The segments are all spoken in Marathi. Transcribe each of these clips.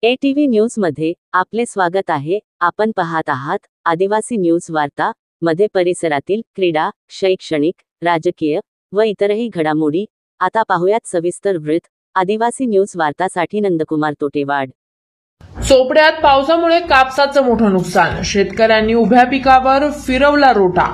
ATV न्यूज मध्ये आपले स्वागत आहे। आपण पाहत आहात आदिवासी न्यूज वार्ता मध्ये परिसरातील क्रीडा, शैक्षणिक, राजकीय व इतरही घडामोडी। आता पाहूयात सविस्तर वृत्त। आदिवासी न्यूज वार्तासाठी नंदकुमार तोटेवाड। चोपड्यात पावसामुळे कापसाचं मोठं नुकसान, शेतकऱ्यांनी उभ्या पिकावर फिरवला रोटा।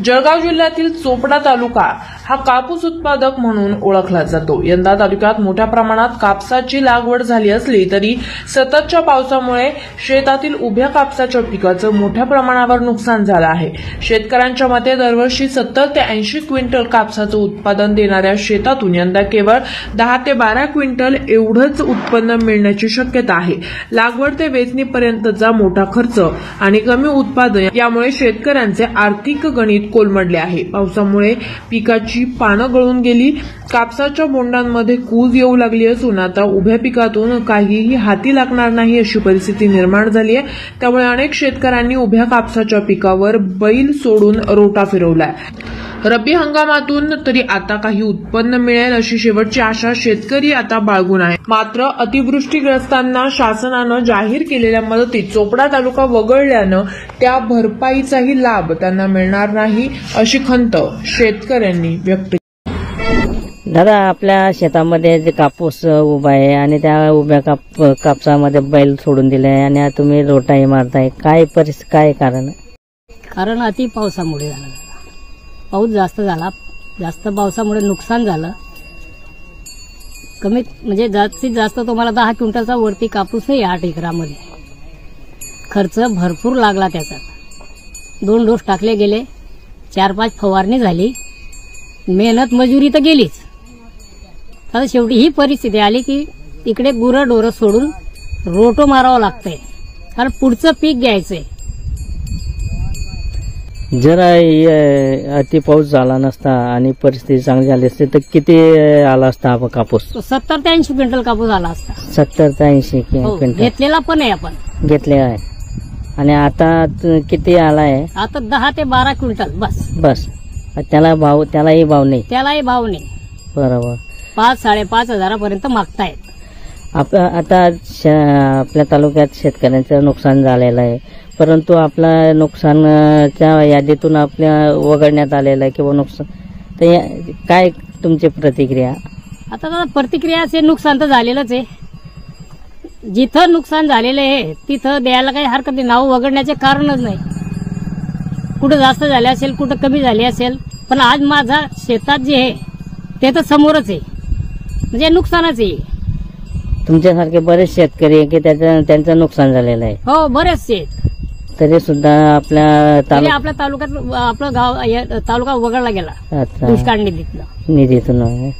जळगाव जिल्ह्यातील चोपडा तालुका हा कापूस उत्पादक म्हणून ओळखला जातो। यंदा तालुक्यात मोठ्या प्रमाणात कापसाची लागवड झाली असली तरी सततच्या पावसामुळे शेतातील उभ्या कापसाच्या पिकाचं मोठ्या प्रमाणावर नुकसान झालं आहे। शेतकऱ्यांच्या मते दरवर्षी 70 ते 80 क्विंटल कापसाचं उत्पादन देणाऱ्या शेतातून यंदा केवळ 10 ते 12 क्विंटल एवढंच उत्पन्न मिळण्याची शक्यता आहे। लागवड ते वेचणीपर्यंतचा मोठा खर्च आणि कमी उत्पादन यामुळे शेतकऱ्यांचे आर्थिक गणित कोलमडले आहे। पावसामुळे पिकाची पानं गळून गेली, कापसाच्या बोंडांमध्ये कूज येऊ लागली असून आता उभ्या पिकातून काहीही हाती लागणार नाही अशी परिस्थिती निर्माण झाली आहे। त्यामुळे अनेक शेतकऱ्यांनी उभ्या कापसाच्या पिकावर बैल सोडून रोटा फिरवलाय। रब्बी हंगामातून तरी आता काही उत्पन्न मिळेल अशी शेवटची आशा शेतकरी आता बाळगून आहे। मात्र अतिवृष्टीग्रस्तांना शासनानं जाहीर केलेल्या मदतीत चोपडा तालुका वगळल्यानं त्या भरपाईचाही लाभ त्यांना मिळणार नाही अशी खंत शेतकऱ्यांनी व्यक्त केली। दादा, आपल्या शेतामध्ये जे कापूस उभा आहे आणि त्या उभ्या कापसामध्ये बैल सोडून दिले आणि आता तुम्ही रोटाही मारताय, काय कारण? कारण अति पावसामुळे झालं। पाऊस जास्त झाला, जास्त पावसामुळे नुकसान झालं। कमीत म्हणजे जास्तीत जास्त तुम्हाला 10 क्विंटलचा वरती कापूस नाही 8 एकरामध्ये। खर्च भरपूर लागला त्याचा। 2 डोस टाकले गेले, 4-5 फवारणी झाली, मेहनत मजुरी तर गेलीच। आता शेवटी ही परिस्थिती आली की इकडे गुरंढोरं सोडून रोटो मारावं लागतंय, कारण पुढचं पीक घ्यायचंय। जर अति पाऊस झाला नसता आणि परिस्थिती चांगली झाली असती तर किती आला असता आपण कापूस? 70 ते 80 क्विंटल कापूस आला असता। 70 ते 80 क्विंटल घेतलेला पण आहे आपण, घेतले आहे। आणि आता किती आलाय? आता 10 ते 12 क्विंटल बस। त्यालाही भाव नाही? त्यालाही भाव नाही। बरोबर। 5-5.5 हजारापर्यंत मागतायत। आता आपल्या तालुक्यात शेतकऱ्यांचं नुकसान झालेलं आहे, परंतु आपला नुकसानच्या यादीतून आपल्या वगळण्यात आलेलं आहे किंवा नुकसान, तर काय तुमची प्रतिक्रिया? आता प्रतिक्रियाचे नुकसान तर झालेलंच आहे। जिथं नुकसान झालेलं आहे तिथं द्यायला काही हरकत नाही, नाव वगळण्याचे कारणच नाही। कुठं जास्त झाले असेल, कुठं कमी झाले असेल, पण आज माझा शेतात जे आहे ते तर समोरच आहे, म्हणजे नुकसानच आहे। तुमच्यासारखे बरेच शेतकरी आहे की त्यांचं नुकसान झालेलं आहे? हो, बरेचसे आहेत। तरी सुद्धा आपल्या तालुक्यात आपलं गाव तालुका वगळला गेला दुष्काळ निधीतून।